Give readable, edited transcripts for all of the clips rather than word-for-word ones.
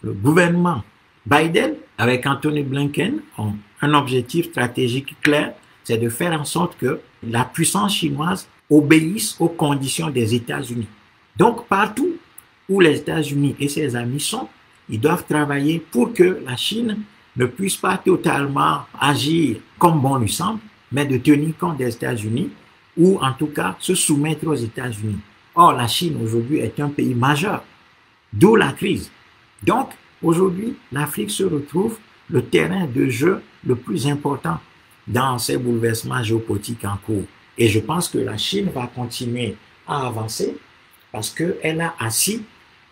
le gouvernement Biden, avec Anthony Blinken, ont un objectif stratégique clair, c'est de faire en sorte que la puissance chinoise obéisse aux conditions des États-Unis. Donc, partout où les États-Unis et ses amis sont, ils doivent travailler pour que la Chine ne puisse pas totalement agir comme bon lui semble, mais de tenir compte des États-Unis ou en tout cas se soumettre aux États-Unis. Or, la Chine aujourd'hui est un pays majeur, d'où la crise. Donc, aujourd'hui, l'Afrique se retrouve le terrain de jeu le plus important dans ces bouleversements géopolitiques en cours. Et je pense que la Chine va continuer à avancer parce qu'elle a assis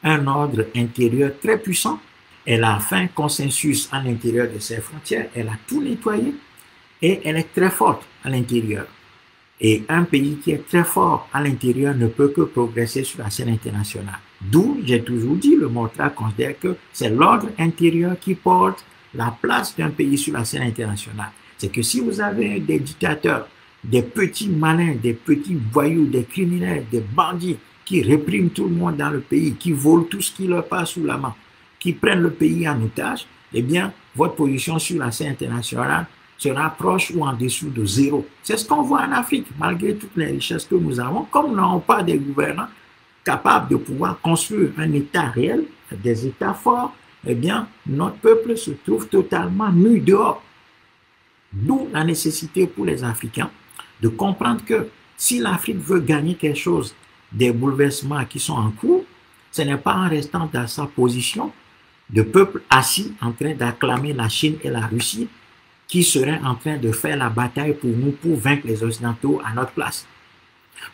un ordre intérieur très puissant. Elle a fait un consensus à l'intérieur de ses frontières, elle a tout nettoyé et elle est très forte à l'intérieur. Et un pays qui est très fort à l'intérieur ne peut que progresser sur la scène internationale. D'où, j'ai toujours dit, le Montra considère que c'est l'ordre intérieur qui porte la place d'un pays sur la scène internationale. C'est que si vous avez des dictateurs, des petits malins, des petits voyous, des criminels, des bandits qui répriment tout le monde dans le pays, qui volent tout ce qui leur passe sous la main, qui prennent le pays en otage, eh bien, votre position sur la scène internationale sera proche ou en dessous de zéro. C'est ce qu'on voit en Afrique, malgré toutes les richesses que nous avons, comme nous n'avons pas des gouvernants capables de pouvoir construire un État réel, des États forts, eh bien, notre peuple se trouve totalement nu dehors. D'où la nécessité pour les Africains de comprendre que si l'Afrique veut gagner quelque chose des bouleversements qui sont en cours, ce n'est pas en restant dans sa position de peuple assis en train d'acclamer la Chine et la Russie qui seraient en train de faire la bataille pour nous, pour vaincre les Occidentaux à notre place.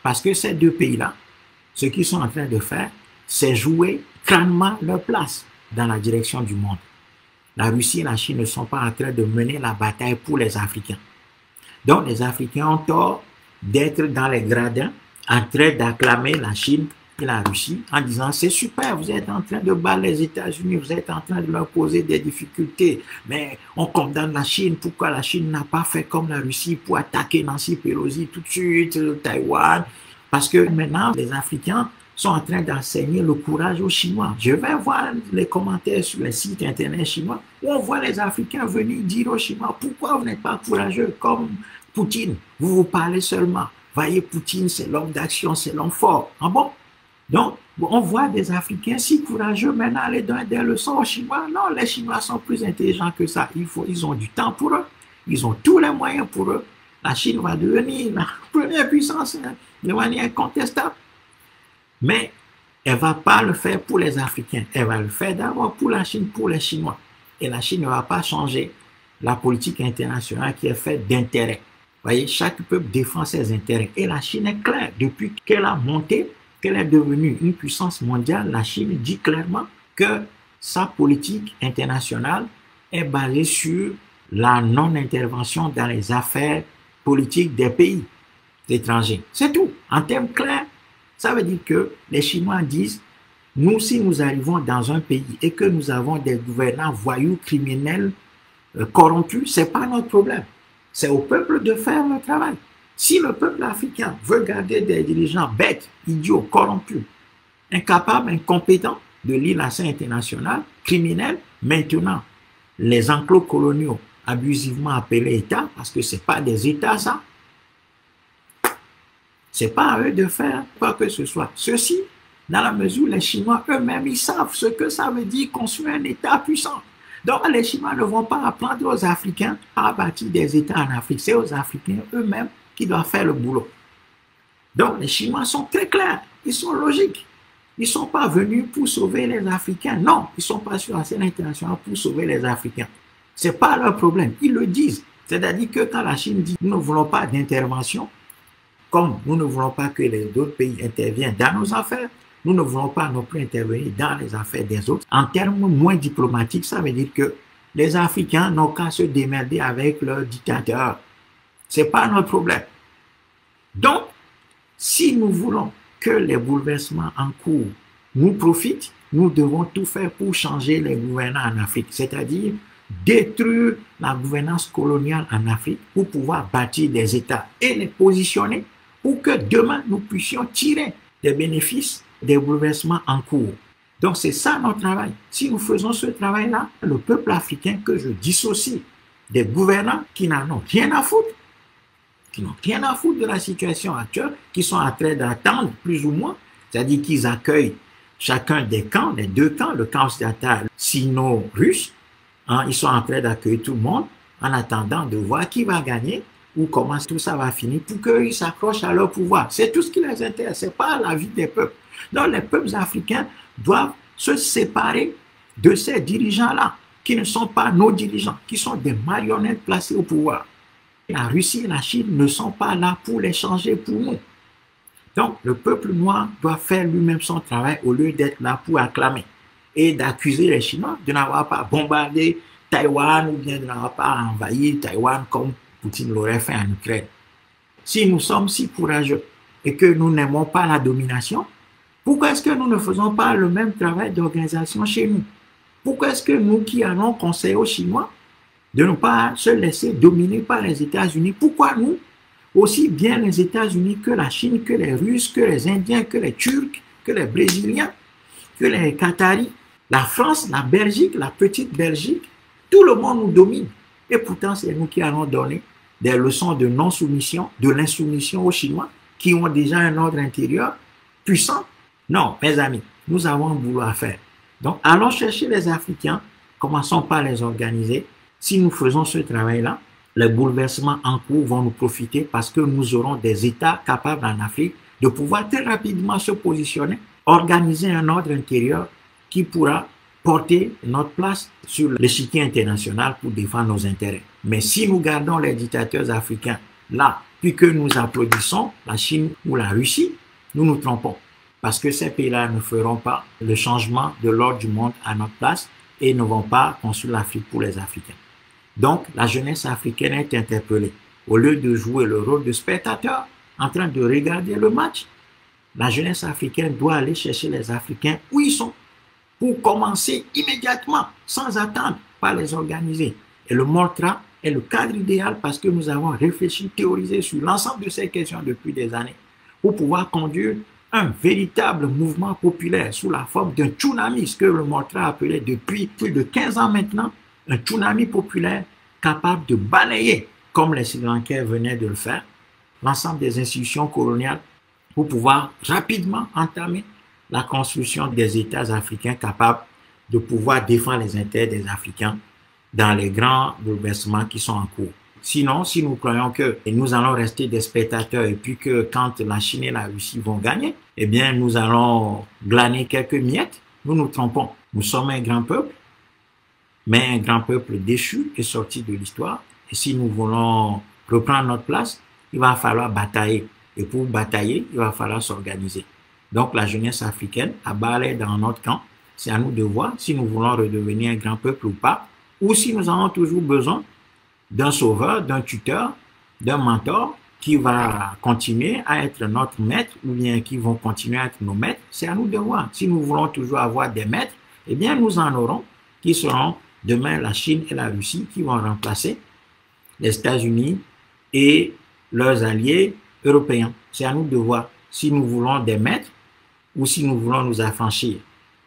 Parce que ces deux pays-là, ce qu'ils sont en train de faire, c'est jouer crânement leur place dans la direction du monde. La Russie et la Chine ne sont pas en train de mener la bataille pour les Africains. Donc les Africains ont tort d'être dans les gradins en train d'acclamer la Chine et la Russie en disant c'est super, vous êtes en train de battre les États-Unis, vous êtes en train de leur poser des difficultés, mais on condamne la Chine, pourquoi la Chine n'a pas fait comme la Russie pour attaquer Nancy Pelosi tout de suite, Taïwan, parce que maintenant les Africains sont en train d'enseigner le courage aux Chinois. Je vais voir les commentaires sur les sites internet chinois où on voit les Africains venir dire aux Chinois pourquoi vous n'êtes pas courageux comme Poutine, vous parlez seulement. Voyez, Poutine, c'est l'homme d'action, c'est l'homme fort. Ah bon? Donc, on voit des Africains si courageux maintenant aller donner des leçons aux Chinois. Non, les Chinois sont plus intelligents que ça. Ils ont du temps pour eux. Ils ont tous les moyens pour eux. La Chine va devenir la première puissance de manière incontestable. Mais elle ne va pas le faire pour les Africains. Elle va le faire d'abord pour la Chine, pour les Chinois. Et la Chine ne va pas changer la politique internationale qui est faite d'intérêts. Vous voyez, chaque peuple défend ses intérêts. Et la Chine est claire. Depuis qu'elle a monté, qu'elle est devenue une puissance mondiale, la Chine dit clairement que sa politique internationale est basée sur la non-intervention dans les affaires politiques des pays étrangers. C'est tout. En termes clairs, ça veut dire que les Chinois disent, nous, si nous arrivons dans un pays et que nous avons des gouvernants voyous, criminels, corrompus, ce n'est pas notre problème. C'est au peuple de faire le travail. Si le peuple africain veut garder des dirigeants bêtes, idiots, corrompus, incapables, incompétents de lire la scène internationale, criminels, maintenant, les enclos coloniaux abusivement appelés États, parce que ce n'est pas des États, ça. Ce n'est pas à eux de faire quoi que ce soit. Ceci, dans la mesure où les Chinois eux-mêmes, ils savent ce que ça veut dire construire un État puissant. Donc, les Chinois ne vont pas apprendre aux Africains à bâtir des États en Afrique. C'est aux Africains eux-mêmes qui doivent faire le boulot. Donc, les Chinois sont très clairs. Ils sont logiques. Ils ne sont pas venus pour sauver les Africains. Non, ils ne sont pas sur la scène internationale pour sauver les Africains. Ce n'est pas leur problème. Ils le disent. C'est-à-dire que quand la Chine dit « nous ne voulons pas d'intervention », comme nous ne voulons pas que les autres pays interviennent dans nos affaires, nous ne voulons pas non plus intervenir dans les affaires des autres. En termes moins diplomatiques, ça veut dire que les Africains n'ont qu'à se démerder avec leurs dictateurs. Ce n'est pas notre problème. Donc, si nous voulons que les bouleversements en cours nous profitent, nous devons tout faire pour changer les gouvernants en Afrique, c'est-à-dire détruire la gouvernance coloniale en Afrique pour pouvoir bâtir des États et les positionner pour que demain nous puissions tirer des bénéfices des bouleversements en cours. Donc c'est ça notre travail. Si nous faisons ce travail-là, le peuple africain que je dissocie des gouvernants qui n'en ont rien à foutre, qui n'ont rien à foutre de la situation actuelle, qui sont en train d'attendre plus ou moins, c'est-à-dire qu'ils accueillent chacun des camps, les deux camps, le camp occidental sino-russe, hein, ils sont en train d'accueillir tout le monde en attendant de voir qui va gagner ou comment tout ça va finir pour qu'ils s'accrochent à leur pouvoir. C'est tout ce qui les intéresse, c'est pas la vie des peuples. Donc les peuples africains doivent se séparer de ces dirigeants-là, qui ne sont pas nos dirigeants, qui sont des marionnettes placées au pouvoir. La Russie et la Chine ne sont pas là pour les changer pour nous. Donc, le peuple noir doit faire lui-même son travail au lieu d'être là pour acclamer et d'accuser les Chinois de n'avoir pas bombardé Taïwan ou bien de n'avoir pas envahi Taïwan comme Poutine l'aurait fait en Ukraine. Si nous sommes si courageux et que nous n'aimons pas la domination, pourquoi est-ce que nous ne faisons pas le même travail d'organisation chez nous? Pourquoi est-ce que nous qui allons conseiller aux Chinois de ne pas se laisser dominer par les États-Unis? Pourquoi nous, aussi bien les États-Unis que la Chine, que les Russes, que les Indiens, que les Turcs, que les Brésiliens, que les Qataris, la France, la Belgique, la petite Belgique, tout le monde nous domine. Et pourtant, c'est nous qui allons donner des leçons de non-soumission, de l'insoumission aux Chinois, qui ont déjà un ordre intérieur puissant. Non, mes amis, nous avons un boulot à faire. Donc, allons chercher les Africains, commençons par les organiser. Si nous faisons ce travail-là, les bouleversements en cours vont nous profiter parce que nous aurons des États capables en Afrique de pouvoir très rapidement se positionner, organiser un ordre intérieur qui pourra porter notre place sur l'échiquier international pour défendre nos intérêts. Mais si nous gardons les dictateurs africains là, puis que nous applaudissons la Chine ou la Russie, nous nous trompons. Parce que ces pays-là ne feront pas le changement de l'ordre du monde à notre place et ne vont pas construire l'Afrique pour les Africains. Donc, la jeunesse africaine est interpellée. Au lieu de jouer le rôle de spectateur en train de regarder le match, la jeunesse africaine doit aller chercher les Africains où ils sont pour commencer immédiatement, sans attendre, par les organiser. Et le MOLTRA est le cadre idéal parce que nous avons réfléchi, théorisé sur l'ensemble de ces questions depuis des années pour pouvoir conduire un véritable mouvement populaire sous la forme d'un tsunami, ce que le MOLTRA appelait depuis plus de 15 ans maintenant, un tsunami populaire capable de balayer, comme les Sri Lankais venaient de le faire, l'ensemble des institutions coloniales pour pouvoir rapidement entamer la construction des États africains capables de pouvoir défendre les intérêts des Africains dans les grands bouleversements qui sont en cours. Sinon, si nous croyons que nous allons rester des spectateurs et puis que quand la Chine et la Russie vont gagner, eh bien, nous allons glaner quelques miettes, nous nous trompons. Nous sommes un grand peuple, mais un grand peuple déchu est sorti de l'histoire. Et si nous voulons reprendre notre place, il va falloir batailler. Et pour batailler, il va falloir s'organiser. Donc, la jeunesse africaine a balayé dans notre camp. C'est à nous de voir si nous voulons redevenir un grand peuple ou pas, ou si nous avons toujours besoin d'un sauveur, d'un tuteur, d'un mentor qui va continuer à être notre maître ou bien qui vont continuer à être nos maîtres. C'est à nous de voir. Si nous voulons toujours avoir des maîtres, eh bien, nous en aurons qui seront demain la Chine et la Russie qui vont remplacer les États-Unis et leurs alliés européens. C'est à nous de voir si nous voulons des maîtres ou si nous voulons nous affranchir.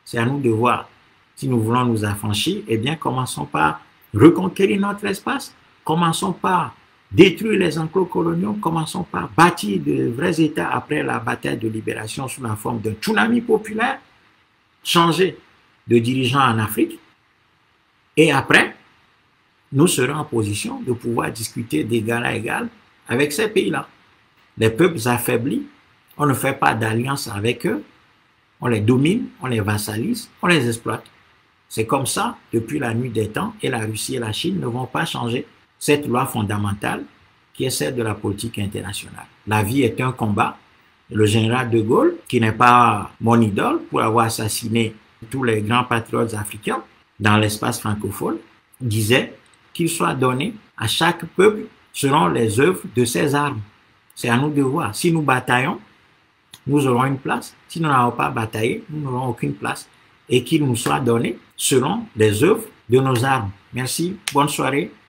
C'est à nous de voir si nous voulons nous affranchir. Eh bien, commençons par reconquérir notre espace. Commençons par détruire les enclos coloniaux. Commençons par bâtir de vrais États après la bataille de libération sous la forme d'un tsunami populaire. Changer de dirigeants en Afrique. Et après, nous serons en position de pouvoir discuter d'égal à égal avec ces pays-là. Les peuples affaiblis, on ne fait pas d'alliance avec eux, on les domine, on les vassalise, on les exploite. C'est comme ça depuis la nuit des temps et la Russie et la Chine ne vont pas changer cette loi fondamentale qui est celle de la politique internationale. La vie est un combat. Le général de Gaulle, qui n'est pas mon idole pour avoir assassiné tous les grands patriotes africains dans l'espace francophone, disait qu'il soit donné à chaque peuple selon les œuvres de ses armes. C'est à nous de voir. Si nous bataillons, nous aurons une place. Si nous n'avons pas bataillé, nous n'aurons aucune place. Et qu'il nous soit donné selon les œuvres de nos armes. Merci. Bonne soirée.